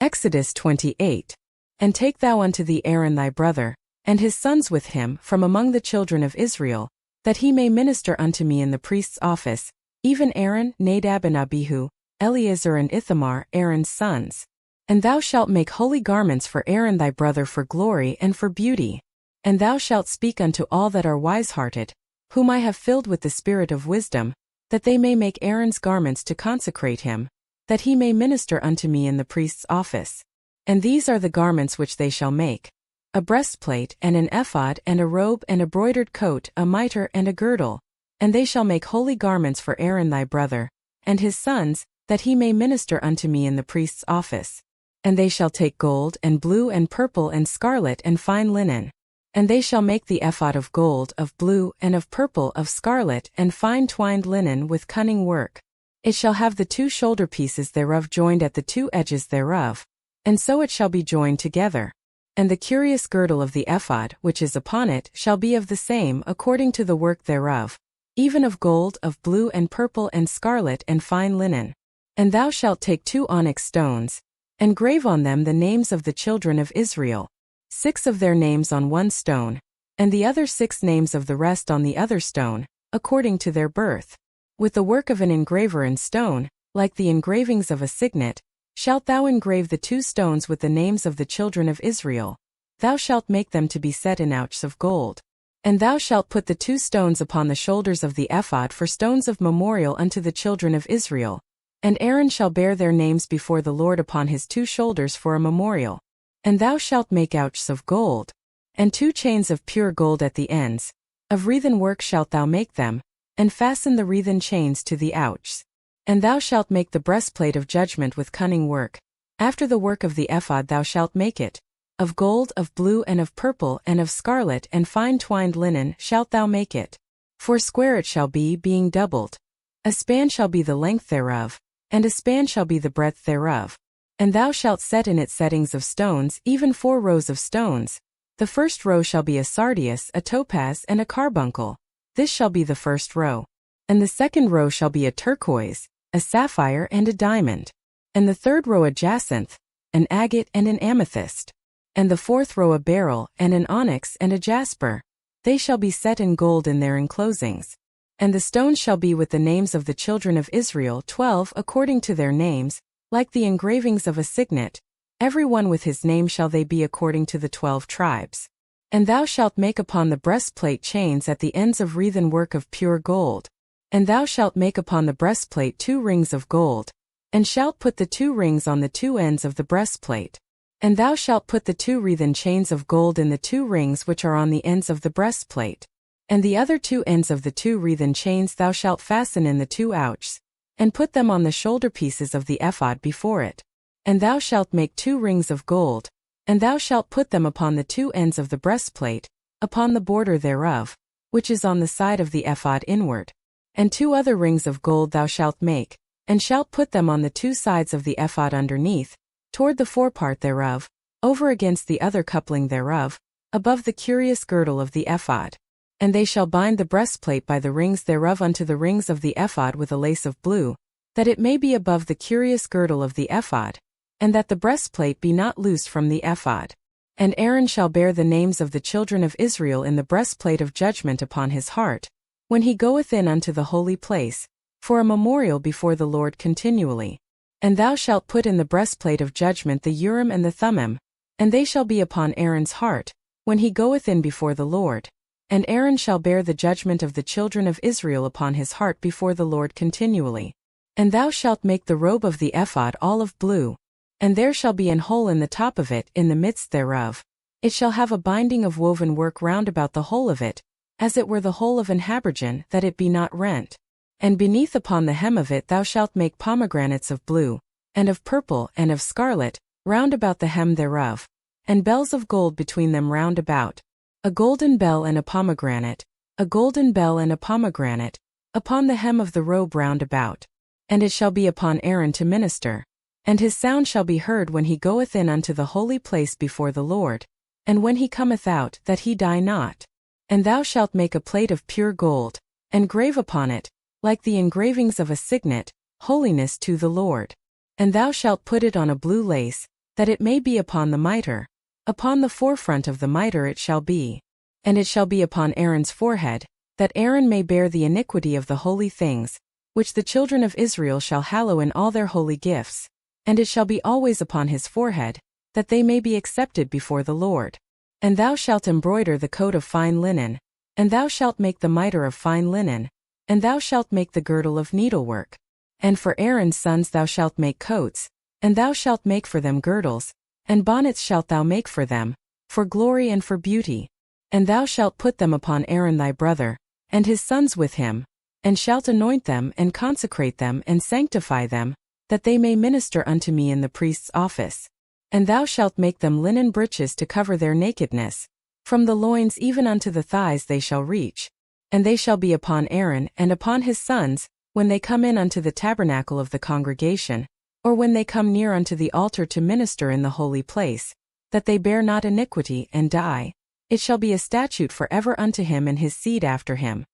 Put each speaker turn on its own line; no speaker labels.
Exodus28. And take thou unto thee Aaron thy brother, and his sons with him from among the children of Israel, that he may minister unto me in the priest's office, even Aaron, Nadab and Abihu, Eleazar and Ithamar, Aaron's sons. And thou shalt make holy garments for Aaron thy brother for glory and for beauty. And thou shalt speak unto all that are wise-hearted, whom I have filled with the spirit of wisdom, that they may make Aaron's garments to consecrate him, that he may minister unto me in the priest's office. And these are the garments which they shall make: a breastplate, and an ephod, and a robe, and a broidered coat, a mitre, and a girdle. And they shall make holy garments for Aaron thy brother, and his sons, that he may minister unto me in the priest's office. And they shall take gold, and blue, and purple, and scarlet, and fine linen. And they shall make the ephod of gold, of blue, and of purple, of scarlet, and fine twined linen with cunning work. It shall have the two shoulder pieces thereof joined at the two edges thereof, and so it shall be joined together. And the curious girdle of the ephod which is upon it shall be of the same according to the work thereof, even of gold, of blue, and purple, and scarlet, and fine linen. And thou shalt take 2 onyx stones, and grave on them the names of the children of Israel, 6 of their names on one stone, and the other 6 names of the rest on the other stone, according to their birth. With the work of an engraver in stone, like the engravings of a signet, shalt thou engrave the 2 stones with the names of the children of Israel. Thou shalt make them to be set in ouches of gold. And thou shalt put the 2 stones upon the shoulders of the ephod for stones of memorial unto the children of Israel. And Aaron shall bear their names before the Lord upon his 2 shoulders for a memorial. And thou shalt make ouches of gold, and 2 chains of pure gold at the ends. Of wreathen work shalt thou make them, and fasten the wreathen chains to the ouches. And thou shalt make the breastplate of judgment with cunning work. After the work of the ephod thou shalt make it. Of gold, of blue, and of purple, and of scarlet, and fine twined linen shalt thou make it. 4 square it shall be, being doubled. A span shall be the length thereof, and a span shall be the breadth thereof. And thou shalt set in it settings of stones, even 4 rows of stones. The first row shall be a sardius, a topaz, and a carbuncle. This shall be the first row. And the second row shall be a turquoise, a sapphire, and a diamond. And the third row a jacinth, an agate, and an amethyst. And the fourth row a beryl, and an onyx, and a jasper. They shall be set in gold in their enclosings. And the stones shall be with the names of the children of Israel, 12 according to their names, like the engravings of a signet. Every one with his name shall they be according to the 12 tribes. And thou shalt make upon the breastplate chains at the ends of wreathen work of pure gold. And thou shalt make upon the breastplate 2 rings of gold, and shalt put the 2 rings on the 2 ends of the breastplate. And thou shalt put the 2 wreathen chains of gold in the 2 rings which are on the ends of the breastplate. And the other 2 ends of the 2 wreathen chains thou shalt fasten in the 2 ouches, and put them on the shoulder pieces of the ephod before it. And thou shalt make 2 rings of gold, and thou shalt put them upon the 2 ends of the breastplate, upon the border thereof, which is on the side of the ephod inward. And 2 other rings of gold thou shalt make, and shalt put them on the 2 sides of the ephod underneath, toward the forepart thereof, over against the other coupling thereof, above the curious girdle of the ephod. And they shall bind the breastplate by the rings thereof unto the rings of the ephod with a lace of blue, that it may be above the curious girdle of the ephod, and that the breastplate be not loosed from the ephod. And Aaron shall bear the names of the children of Israel in the breastplate of judgment upon his heart, when he goeth in unto the holy place, for a memorial before the Lord continually. And thou shalt put in the breastplate of judgment the Urim and the Thummim, and they shall be upon Aaron's heart, when he goeth in before the Lord. And Aaron shall bear the judgment of the children of Israel upon his heart before the Lord continually. And thou shalt make the robe of the ephod all of blue, and there shall be an hole in the top of it in the midst thereof. It shall have a binding of woven work round about the whole of it, as it were the hole of an habergeon, that it be not rent. And beneath upon the hem of it thou shalt make pomegranates of blue, and of purple, and of scarlet, round about the hem thereof, and bells of gold between them round about. A golden bell and a pomegranate, a golden bell and a pomegranate, upon the hem of the robe round about. And it shall be upon Aaron to minister. And his sound shall be heard when he goeth in unto the holy place before the Lord, and when he cometh out, that he die not. And thou shalt make a plate of pure gold, and grave upon it, like the engravings of a signet, holiness to the Lord. And thou shalt put it on a blue lace, that it may be upon the mitre. Upon the forefront of the mitre it shall be. And it shall be upon Aaron's forehead, that Aaron may bear the iniquity of the holy things, which the children of Israel shall hallow in all their holy gifts. And it shall be always upon his forehead, that they may be accepted before the Lord. And thou shalt embroider the coat of fine linen, and thou shalt make the mitre of fine linen, and thou shalt make the girdle of needlework. And for Aaron's sons thou shalt make coats, and thou shalt make for them girdles, and bonnets shalt thou make for them, for glory and for beauty. And thou shalt put them upon Aaron thy brother, and his sons with him, and shalt anoint them and consecrate them and sanctify them, that they may minister unto me in the priest's office. And thou shalt make them linen breeches to cover their nakedness. From the loins even unto the thighs they shall reach. And they shall be upon Aaron and upon his sons, when they come in unto the tabernacle of the congregation, or when they come near unto the altar to minister in the holy place, that they bear not iniquity and die. It shall be a statute forever unto him and his seed after him,